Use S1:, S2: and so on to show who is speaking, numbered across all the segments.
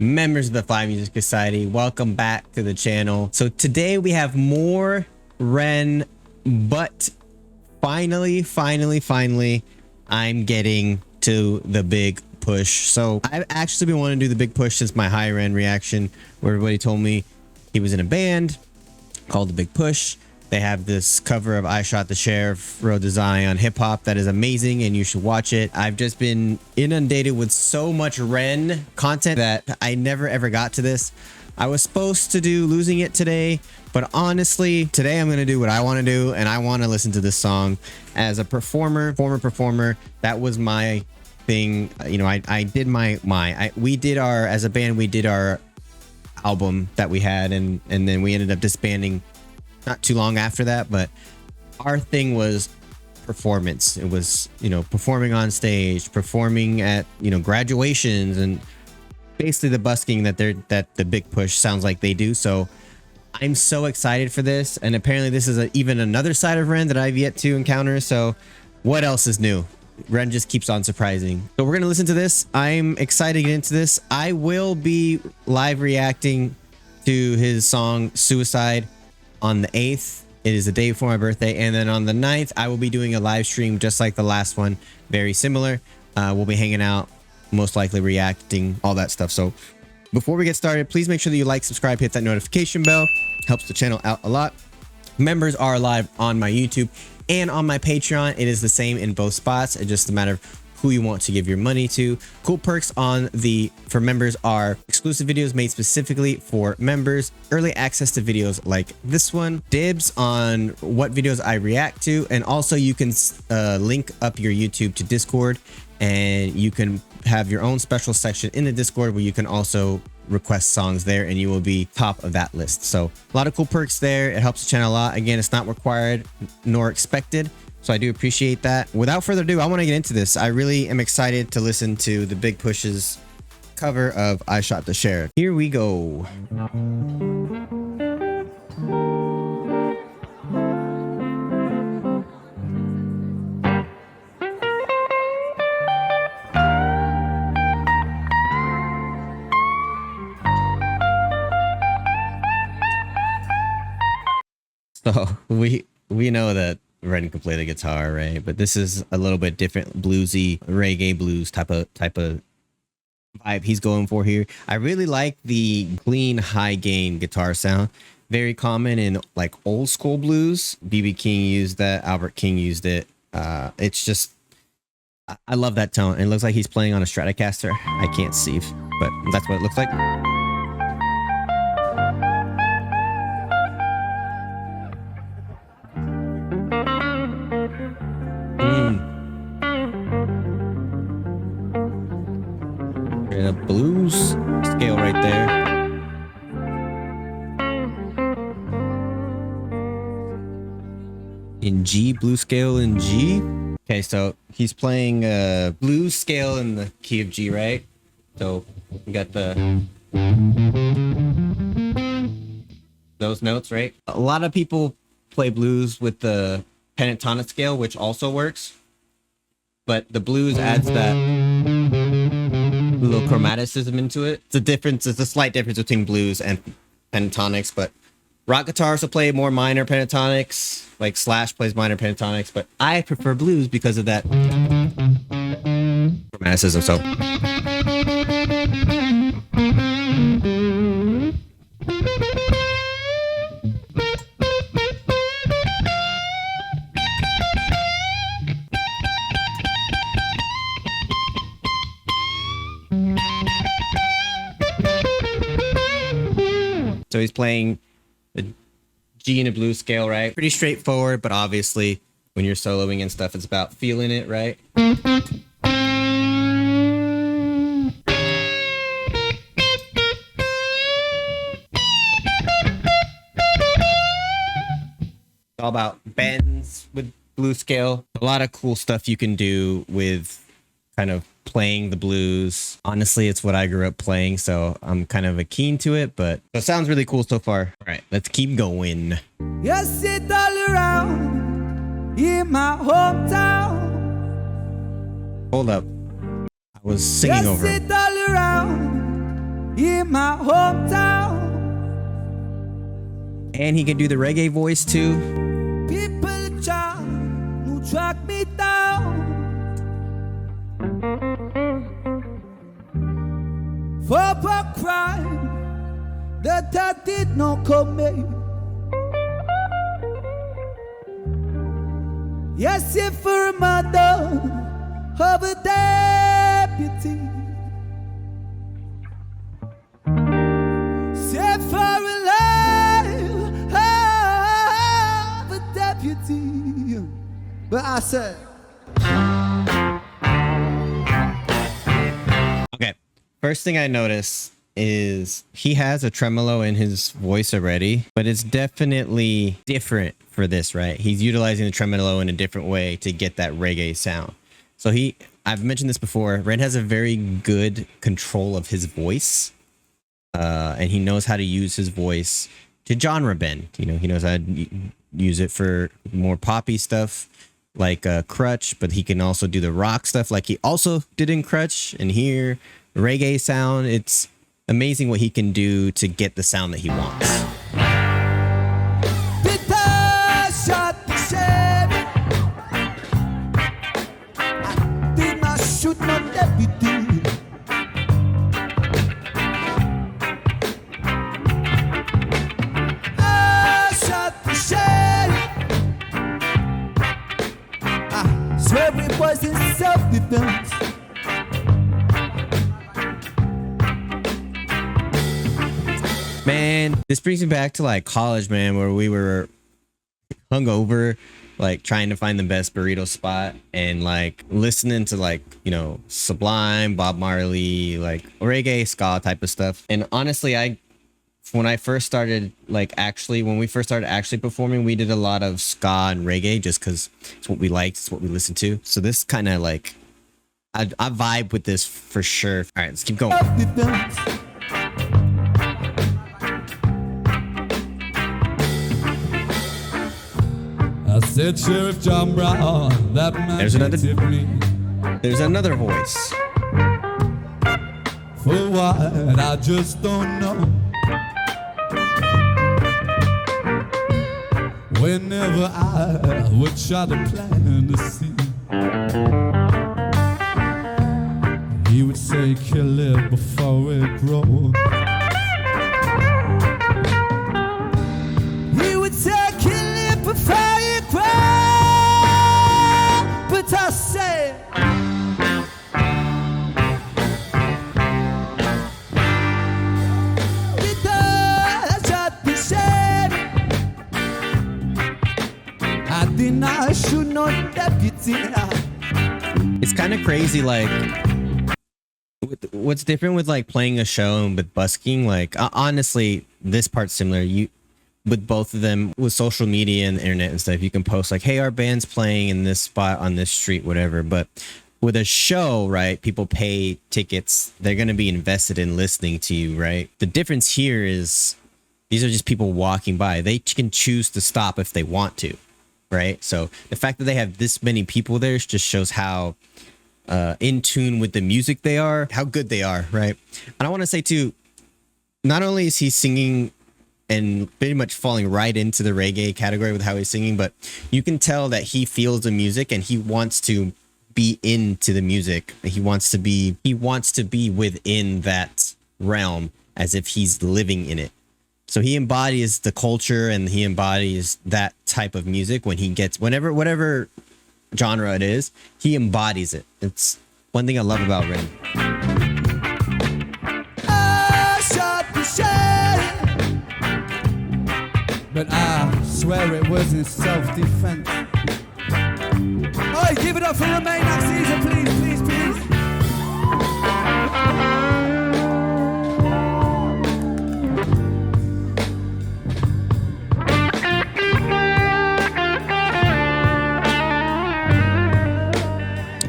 S1: members of the Fly Music Society, welcome back to the channel. So today we have more Ren, but finally I'm getting to the big push. So I've actually been wanting to do the big push since my high Ren reaction, where everybody told me he was in a band called The Big Push. They have this cover of I Shot the Sheriff, Road to Zion hip hop that is amazing and you should watch it. I've just been inundated with so much Ren content that I never ever got to this. I was supposed to do Losing It today, but honestly, today I'm going to do what I want to do, and I want to listen to this song. As a former performer, that was my thing. You know, I did we did our, as a band, we did our album that we had, and then we ended up disbanding not too long after that. But our thing was performance. It was, you know, performing on stage, performing at, you know, graduations, and basically the busking that the Big Push sounds like they do. So I'm so excited for this, and apparently this is even another side of Ren that I've yet to encounter. So what else is new? Ren just keeps on surprising. So we're gonna listen to this. I'm excited to get into this. I will be live reacting to his song Suicide on the 8th. It is the day before my birthday, and then on the 9th I will be doing a live stream just like the last one, very similar. We'll be hanging out, most likely reacting, all that stuff. So before we get started, please make sure that you like, subscribe, hit that notification bell. Helps the channel out a lot. Members are live on my YouTube and on my Patreon. It is the same in both spots. It's just a matter of who you want to give your money to. Cool perks for members are exclusive videos made specifically for members, early access to videos like this one, dibs on what videos I react to, and also you can link up your YouTube to Discord, and you can have your own special section in the Discord where you can also request songs there, and you will be top of that list. So a lot of cool perks there. It helps the channel a lot. Again, it's not required nor expected, so I do appreciate that. Without further ado, I want to get into this. I really am excited to listen to the Big Push's cover of I Shot the Sheriff. Here we go. So we know that Ren can play the guitar, right? But this is a little bit different, bluesy, reggae blues type of vibe he's going for here. I really like the clean, high gain guitar sound. Very common in like old school blues. B.B. King used that. Albert King used it. It's just, I love that tone. It looks like he's playing on a Stratocaster. I can't see, but that's what it looks like. A blues scale right there. In G, blues scale in G. Okay, so he's playing a blues scale in the key of G, right? So we got those notes, right? A lot of people play blues with the pentatonic scale, which also works, but the blues adds that little chromaticism into it. It's a slight difference between blues and pentatonics, but rock guitars will play more minor pentatonics, like Slash plays minor pentatonics, but I prefer blues because of that chromaticism. So he's playing a G in a blues scale, right? Pretty straightforward, but obviously when you're soloing and stuff, it's about feeling it, right? It's all about bends with blues scale. A lot of cool stuff you can do with kind of playing the blues. Honestly, it's what I grew up playing, so I'm kind of keen to it, but it sounds really cool so far. All right, let's keep going.
S2: You sit all around in my hometown.
S1: Hold up. I was singing over
S2: sit all around in my hometown.
S1: And he can do the reggae voice too.
S2: People try to track me down for a crime that I did not commit. Yes, if for a mother of a deputy, say for a life of a deputy. But I said,
S1: okay, first thing I notice is he has a tremolo in his voice already, but it's definitely different for this, right? He's utilizing the tremolo in a different way to get that reggae sound. So I've mentioned this before, Ren has a very good control of his voice, and he knows how to use his voice to genre bend. You know, he knows how to use it for more poppy stuff like Crutch, but he can also do the rock stuff like he also did in Crutch, and here reggae sound. It's amazing what he can do to get the sound that he wants.
S2: Shoot my deputy. I shot the sheriff. I swear it was in self-defense.
S1: Man, this brings me back to like college, man, where we were hungover, like trying to find the best burrito spot and like listening to like, you know, Sublime, Bob Marley, like reggae, ska type of stuff. And honestly, when we first started actually performing, we did a lot of ska and reggae just because it's what we liked, it's what we listened to. So this kind of like, I vibe with this for sure. All right, let's keep going.
S2: I said, Sheriff John Brown, that man
S1: There's another voice.
S2: For what, I just don't know. Whenever I would try to plant a seed, he would say, kill it before it grows. He would say, kill it before it grows. But I said, I should not deputy.
S1: It's kind of crazy, like what's different with like playing a show and with busking. Like honestly, this part's similar. With both of them, with social media and the internet and stuff, you can post like, hey, our band's playing in this spot on this street, whatever. But with a show, right, people pay tickets, they're going to be invested in listening to you, right? The difference here is these are just people walking by. They can choose to stop if they want to, right? So the fact that they have this many people there just shows how in tune with the music they are, how good they are, right? And I want to say too, not only is he singing and pretty much falling right into the reggae category with how he's singing, but you can tell that he feels the music and he wants to be into the music. He wants to be within that realm as if he's living in it. So he embodies the culture and he embodies that type of music when he gets, whatever genre it is, he embodies it. It's one thing I love about Ren.
S2: But I swear it was in self-defense. Oh, give it up for the main next season, please, please, please.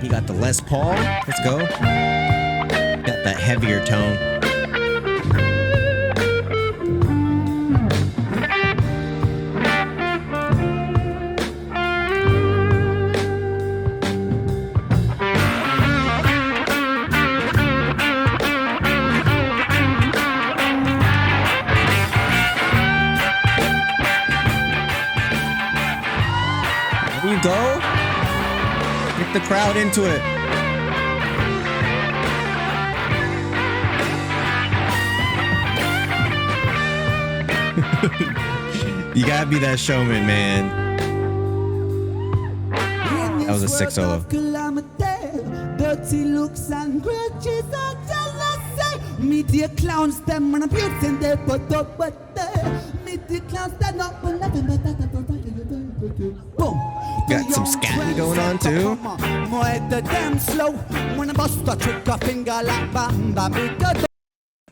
S1: He got the Les Paul. Let's go. Got that heavier tone. the crowd into it. You gotta be that showman, man. That was a sick solo.
S2: Dirty looks and grudges and jealousy. Meet the clowns, them and abuse and they put up but meet the clowns that not for nothing but that. Boom.
S1: Got some scatting going on too.
S2: More the damn slow when I bust a trick a finger like bamba.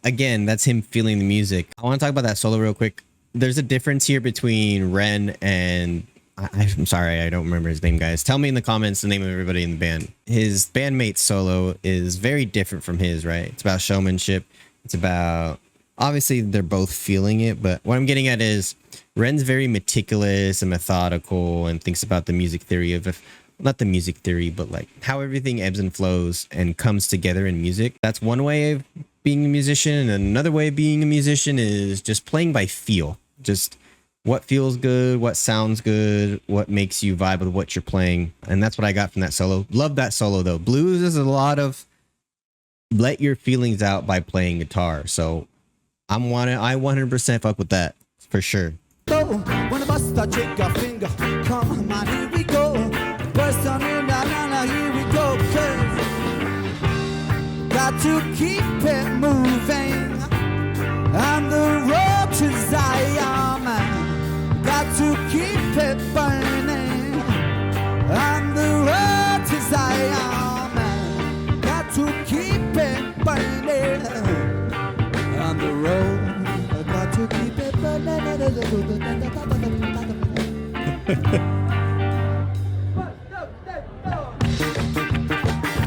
S1: Again, that's him feeling the music. I want to talk about that solo real quick. There's a difference here between Ren and I'm sorry, I don't remember his name, guys. Tell me in the comments the name of everybody in the band. His bandmate's solo is very different from his, right? It's about showmanship. It's about, obviously they're both feeling it, but what I'm getting at is Ren's very meticulous and methodical and thinks about the music theory of, not the music theory, but like how everything ebbs and flows and comes together in music. That's one way of being a musician. And another way of being a musician is just playing by feel. Just what feels good, what sounds good, what makes you vibe with what you're playing. And that's what I got from that solo. Love that solo though. Blues is a lot of let your feelings out by playing guitar. So I 100% fuck with that for sure.
S2: When I bust a trick a finger, come on, here we go. Burst on in, here we go. Got to keep it moving on the road to Zion. Got to keep it burning on the road to Zion. Got to keep it burning on the road. Got to keep it burning.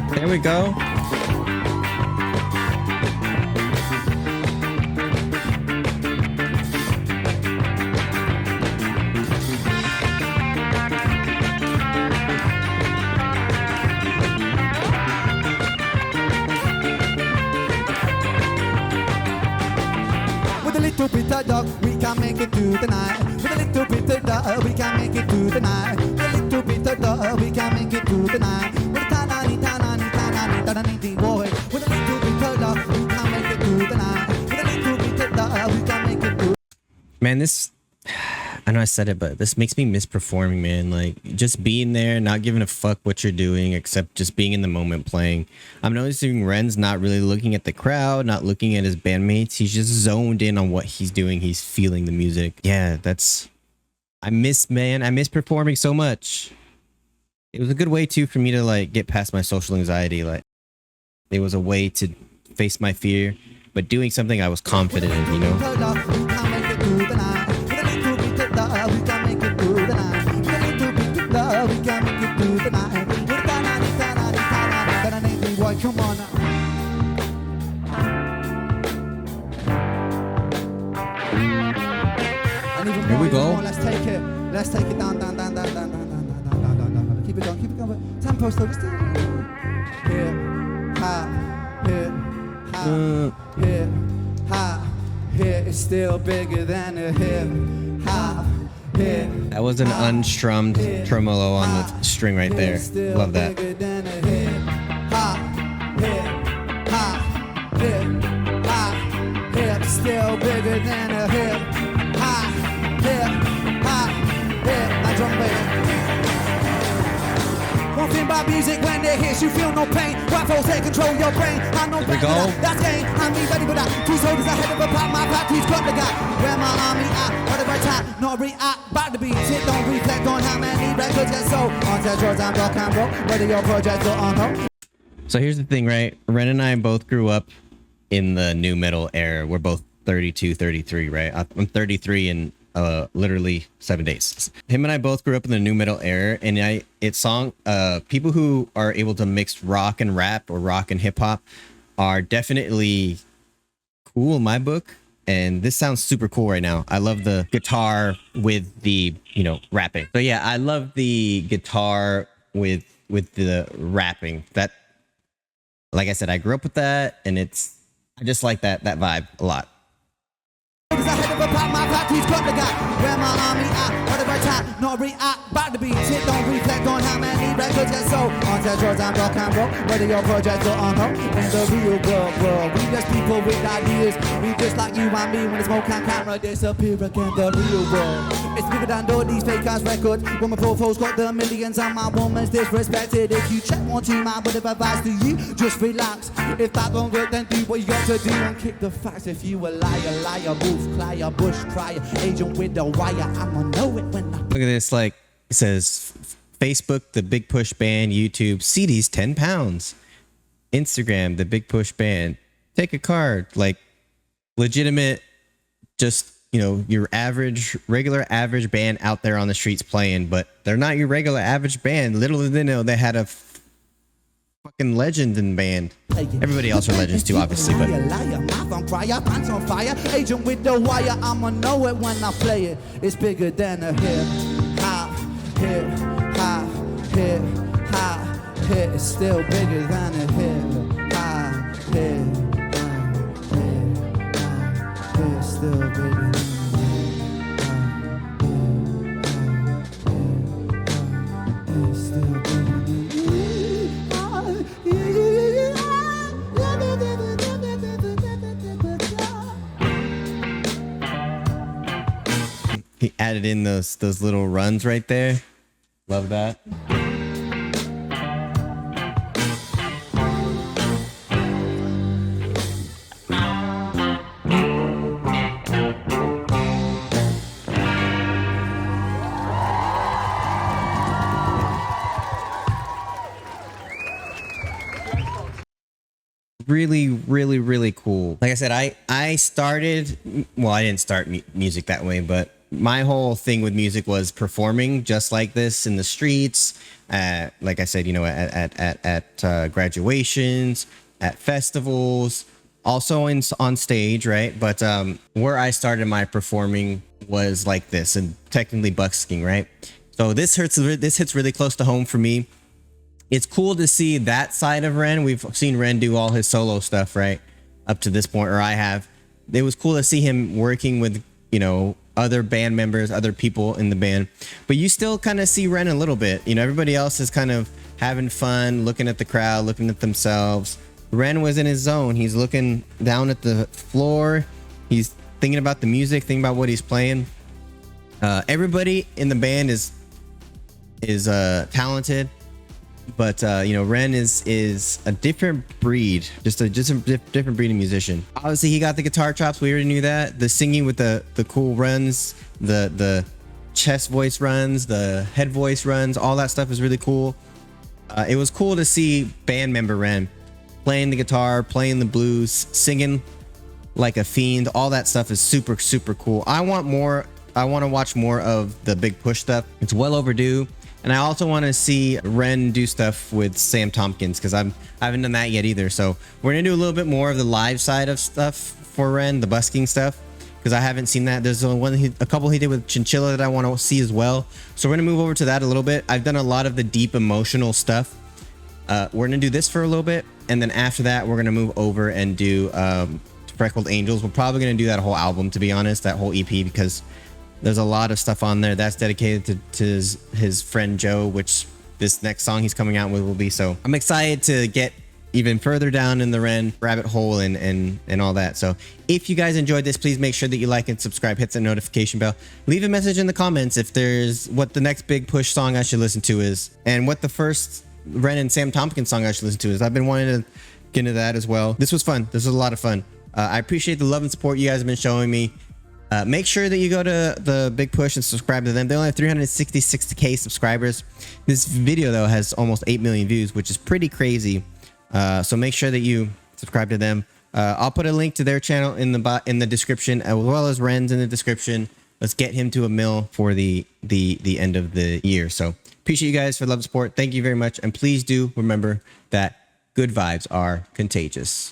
S1: There we go.
S2: Little bit of dog, we can make it through the night. With a little bit of dog, we can make it through the night. With a little bit of dog, we can make it through the night. With a tanani, boy. With a little bit of dog, we can make it through the night. With a little bit of dog, we can make it through.
S1: Man, this, I know I said it, but this makes me miss performing, man. Like just being there, not giving a fuck what you're doing, except just being in the moment playing. I'm noticing Ren's not really looking at the crowd, not looking at his bandmates. He's just zoned in on what he's doing. He's feeling the music. Yeah, I miss performing so much. It was a good way too for me to like get past my social anxiety. Like it was a way to face my fear, but doing something I was confident in, you know?
S2: We can make it through the night. With a little bit of love, we can make it through the night. With a little bit of love, we can make it through the night. With a tanani, boy, come on now. And even
S1: Here we go.
S2: more, let's take it down. Keep it going. Tempo still. Here, ha, here, ha, here, ha. Here is still bigger than a hip hop. Here.
S1: That was an unstrummed tremolo on the string right there. Love that.
S2: Bigger than a hip hop. Hip hop. Hip hop. Hip still bigger than a hip hop. Hip hop. Hip. My drum baby. One thing about music, when it hits, you feel no pain. White folks take control your brain. I know
S1: Here we go.
S2: that's game. I mean, ready for that. Two soldiers ahead of a pop. My party's got the guy. Where my army at? What the right time? No react. Back the beat. Sit, don't reflect on how many records get sold. On that George, I'm rock and roll. Whether your project or on hold.
S1: So here's the thing, right? Ren and I both grew up in the new metal era. We're both 32, 33, right? I'm 33 in literally 7 days. Him and I both grew up in the new metal era, and people who are able to mix rock and rap or rock and hip hop are definitely cool in my book. And this sounds super cool right now. I love the guitar with the, rapping. So yeah, I love the guitar with the rapping. That, like I said, I grew up with that, and I just like that vibe a lot.
S2: never pop my parties, got the guy. Where my army at, whatever time, not react. Back the beats, it don't reflect on how many records get sold. On that drugs and rock and roll, whether your projects or on hold. In the real world, we just people with ideas. We just like you and me when the smoke and camera disappear again. The real world, it's bigger than all these fake ass records. When my profile's got the millions and my woman's disrespected. If you check one too, man, would have advised to you, just relax. If that don't work, then do what you got to do and kick the facts. If you a liar, wolf, crier, bush crier, agent with the wire, I'ma know it when I...
S1: Look at this, like, it says Facebook, the Big Push Band, YouTube, CDs, 10 pounds. Instagram, the Big Push Band. Take a card, like, legitimate, just, you know, your average, regular average band out there on the streets playing, but they're not your regular average band. Little did they know they had a fucking legend in the band. Everybody else are legends too, obviously, but
S2: pants on fire, agent with the wire, I'ma know it when I play it. It's bigger than a hip hop, hip hop, hip hop, hip. It's still bigger than a hip hop, hip hop, hip hop, hip. It's still bigger than
S1: he added in those little runs right there. Love that. Really cool. Like I said, I started, well, I didn't start music that way, but my whole thing with music was performing just like this in the streets, like I said, you know, at graduations, at festivals, also on stage, right? But where I started my performing was like this, and technically busking, right? So this hits really close to home for me. It's cool to see that side of Ren. We've seen Ren do all his solo stuff, right, up to this point, or I have. It was cool to see him working with, you know, other band members, other people in the band. But you still kind of see Ren a little bit. You know, everybody else is kind of having fun, looking at the crowd, looking at themselves. Ren was in his zone. He's looking down at the floor. He's thinking about the music, thinking about what he's playing. Everybody in the band is talented. But you know, Ren is a different breed, just a different breed of musician. Obviously, he got the guitar chops. We already knew that. The singing with the cool runs, the chest voice runs, the head voice runs, all that stuff is really cool. It was cool to see band member Ren playing the guitar, playing the blues, singing like a fiend. All that stuff is super cool. I want more. I want to watch more of the Big Push stuff. It's well overdue. And I also want to see Ren do stuff with Sam Tompkins, because I haven't done that yet either. So we're going to do a little bit more of the live side of stuff for Ren, the busking stuff, because I haven't seen that. There's a couple he did with Chinchilla that I want to see as well. So we're going to move over to that a little bit. I've done a lot of the deep emotional stuff. We're going to do this for a little bit. And then after that, we're going to move over and do Freckled Angels. We're probably going to do that whole album, to be honest, that whole EP, because there's a lot of stuff on there that's dedicated to his friend Joe, which this next song he's coming out with will be. So I'm excited to get even further down in the Ren rabbit hole and all that. So if you guys enjoyed this, please make sure that you like and subscribe, hit the notification bell, leave a message in the comments if there's what the next Big Push song I should listen to is, and what the first Ren and Sam Tompkins song I should listen to is. I've been wanting to get into that as well. This was fun. This was a lot of fun. I appreciate the love and support you guys have been showing me. Make sure that you go to the Big Push and subscribe to them. They only have 366k subscribers. This video though has almost 8 million views, which is pretty crazy. So make sure that you subscribe to them. I'll put a link to their channel in the description, as well as Ren's in the description. Let's get him to a mil for the end of the year. So appreciate you guys for the love and support. Thank you very much, and please do remember that good vibes are contagious.